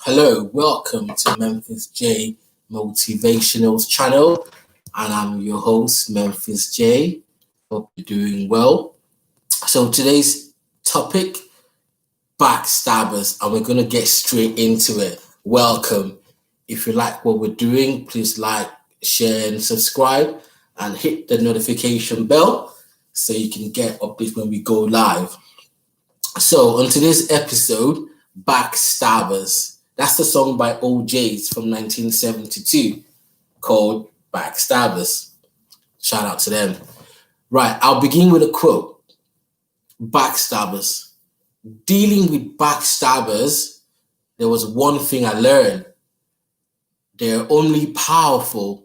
Hello, welcome to Memphis J Motivationals channel, and I'm your host, Memphis J. Hope you're doing well. So today's topic, backstabbers, and we're going to get straight into it. Welcome. If you like what we're doing, please like, share, and subscribe, and hit the notification bell so you can get updates when we go live. So on today's episode, Backstabbers. That's the song by OJ's from 1972 called Backstabbers. Shout out to them. Right, I'll begin with a quote. Backstabbers. Dealing with backstabbers, there was one thing I learned. They're only powerful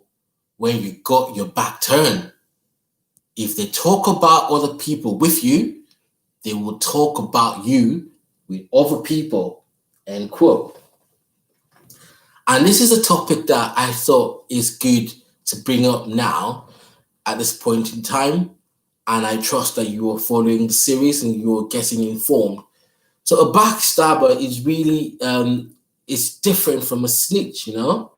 when you got your back turned. If they talk about other people with you, they will talk about you with other people. End quote. And this is a topic that I thought is good to bring up now at this point in time. And I trust that you are following the series and you are getting informed. So a backstabber is really, it's different from a snitch, you know?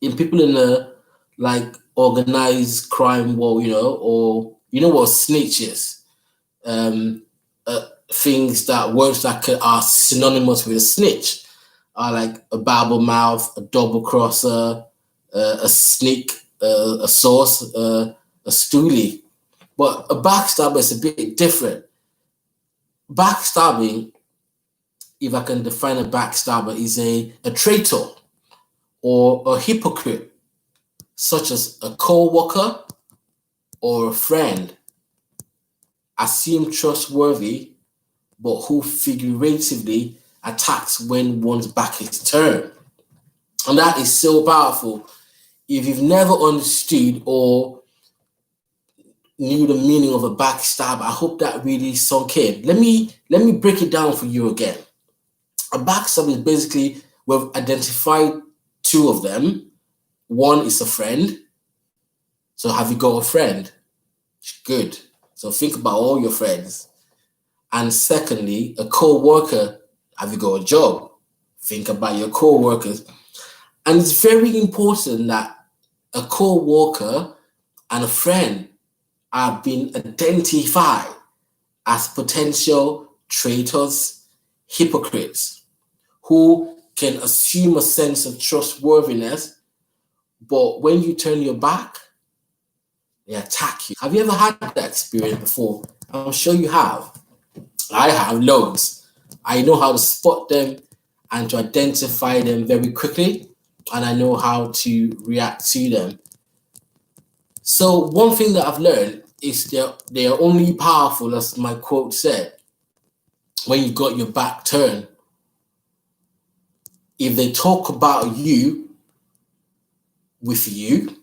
In people in a like organized crime world, or you know what snitch is? Things that words that are synonymous with a snitch are like a babble mouth, a double crosser, a sneak, a sauce, a stoolie. But a backstabber is a bit different. Backstabbing, if I can define a backstabber, is a traitor or a hypocrite, such as a co-worker or a friend, assumed trustworthy, but who figuratively attacks when one's back is turned. And that is so powerful. If you've never understood or knew the meaning of a backstab, I hope that really sunk in. Let me break it down for you again. A backstab is basically, we've identified two of them. One is a friend. So have you got a friend? Good. So think about all your friends. And secondly, a co-worker. Have you got a job? Think about your co-workers. And it's very important that a co-worker and a friend are being identified as potential traitors, hypocrites, who can assume a sense of trustworthiness, but when you turn your back, they attack you. Have you ever had that experience before? I'm sure you have. I have loads. I know how to spot them and to identify them very quickly, and I know how to react to them. So one thing that I've learned is they are only powerful, as my quote said, when you got your back turned. If they talk about you with you,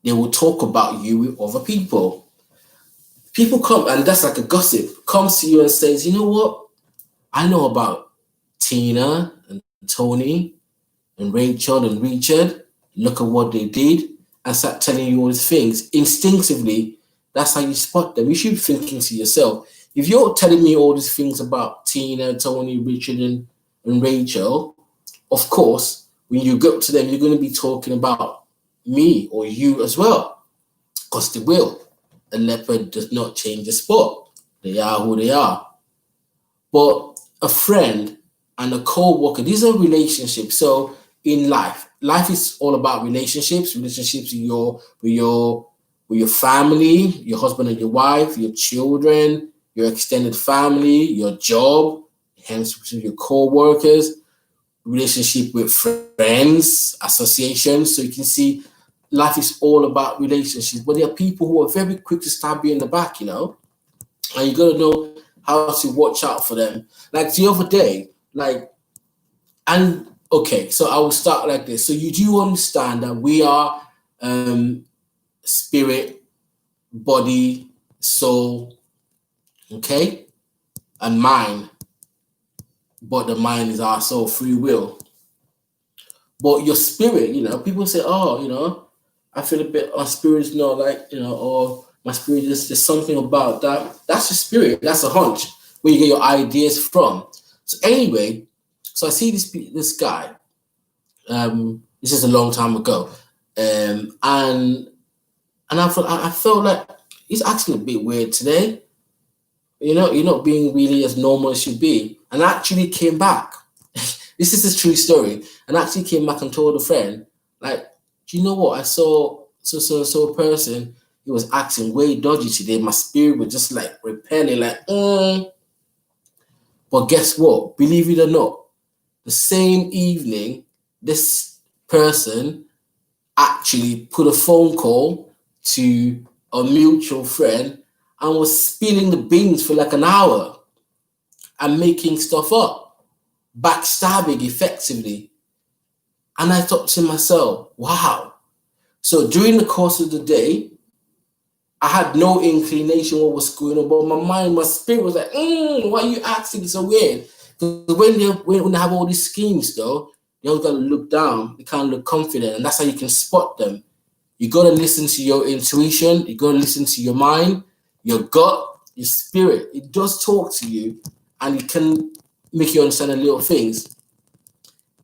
they will talk about you with other people. People come, and that's like a gossip, comes to you and says, you know what? I know about Tina and Tony and Rachel and Richard. Look at what they did, and start telling you all these things. Instinctively, that's how you spot them. You should be thinking to yourself, if you're telling me all these things about Tina, Tony, Richard, and Rachel, of course, when you go to them, you're going to be talking about me or you as well, because they will. A leopard does not change the spot. They are who they are. But a friend and a co-worker, these are relationships. So in life is all about relationships with your family, your husband and your wife, your children, your extended family, your job, hence with your co-workers, relationship with friends, associations. So you can see life is all about relationships. But there are people who are very quick to stab you in the back, and you got to know how to watch out for them. Like the other day, so I will start like this. So you do understand that we are spirit, body, soul, okay, and mind. But the mind is our soul, free will. But your spirit, people say, I feel a bit, my spirit's not like, or my spirit is, there's something about that. That's your spirit. That's a hunch where you get your ideas from. So anyway, so I see this guy. This is a long time ago, and I felt like he's acting a bit weird today. You're not being really as normal as you be. And I actually came back. This is a true story. And I actually came back and told a friend, like, do you know what? I saw a person. He was acting way dodgy today. My spirit was just like repelling, like, But guess what? Believe it or not, the same evening, this person actually put a phone call to a mutual friend and was spilling the beans for like an hour and making stuff up, backstabbing effectively. And I thought to myself, wow. So during the course of the day, I had no inclination what was going on, but my mind, my spirit was like, why are you acting so weird? Because when they have all these schemes, though, they always got to look down. They can't look confident, and that's how you can spot them. You got to listen to your intuition. You got to listen to your mind, your gut, your spirit. It does talk to you, and it can make you understand the little things.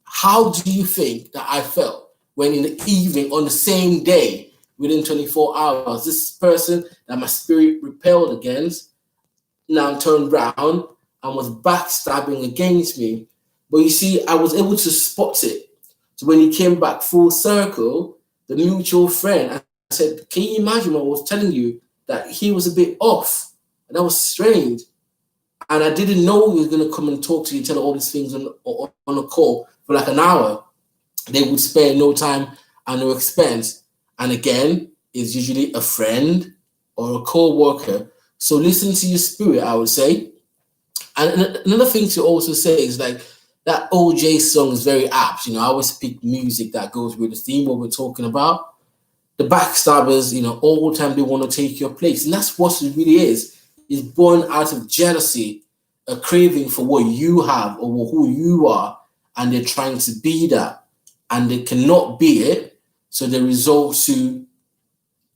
How do you think that I felt when in the evening on the same day, within 24 hours, this person that my spirit repelled against now turned round and was backstabbing against me? But you see, I was able to spot it. So when he came back full circle, the mutual friend, I said, can you imagine what I was telling you, that he was a bit off? And that was strange. And I didn't know he was going to come and talk to you, tell all these things on a call for like an hour. They would spare no time and no expense. And again, it's usually a friend or a co-worker. So listen to your spirit, I would say. And another thing to also say is like that OJ song is very apt. I always pick music that goes with the theme, what we're talking about. The Backstabbers, all the time they want to take your place. And that's what it really is. It's born out of jealousy, a craving for what you have or who you are. And they're trying to be that. And they cannot be it. So they resort to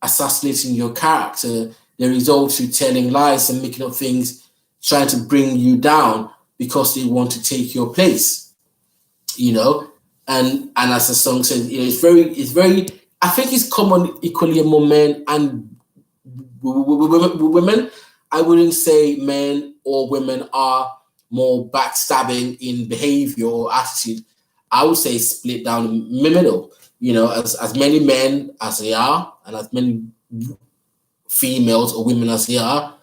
assassinating your character. They resort to telling lies and making up things, trying to bring you down because they want to take your place. And as the song says, it's very. I think it's common equally among men and women. I wouldn't say men or women are more backstabbing in behavior or attitude. I would say split down the middle. As many men as they are, and as many females or women as they are,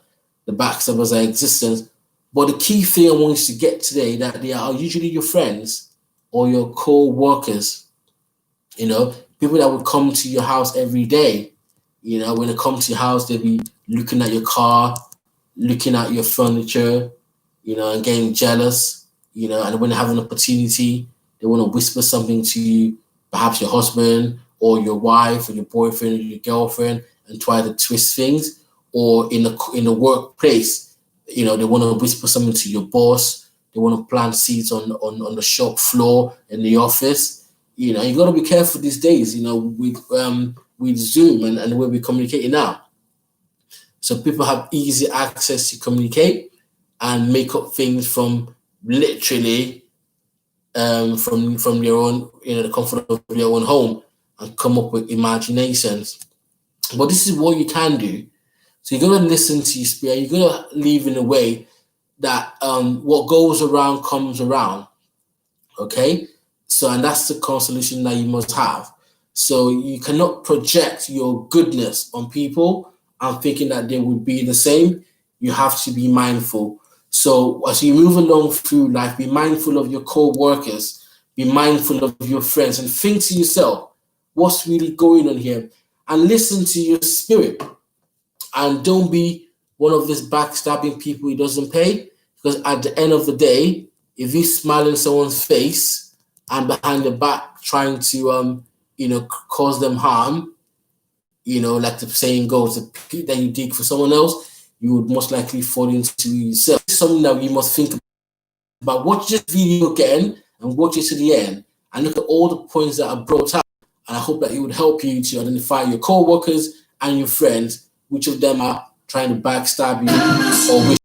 the backstabbers are existence. But the key thing I want you to get today, that they are usually your friends or your co-workers. People that would come to your house every day. When they come to your house, they'll be looking at your car, looking at your furniture, and getting jealous, and when they have an opportunity, they want to whisper something to you, perhaps your husband or your wife or your boyfriend or your girlfriend, and try to twist things. Or in the workplace, they want to whisper something to your boss. They want to plant seeds on the shop floor in the office. You got to be careful these days, with Zoom and the way we're communicating now. So people have easy access to communicate and make up things from literally from your own, the comfort of your own home, and come up with imaginations. But this is what you can do. So you're going to listen to your spirit. You're going to live in a way that what goes around comes around. Okay? So, and that's the consolation that you must have. So you cannot project your goodness on people and thinking that they would be the same. You have to be mindful. So as you move along through life, be mindful of your co-workers, be mindful of your friends, and think to yourself, what's really going on here? And listen to your spirit. And don't be one of these backstabbing people who doesn't pay. Because at the end of the day, if you smile in someone's face and behind the back trying to cause them harm, like the saying goes, the pit that you dig for someone else, you would most likely fall into yourself. It's something that you must think about. Watch this video again and watch it to the end and look at all the points that are brought up And I hope that it would help you to identify your co-workers and your friends, which of them are trying to backstab you or wish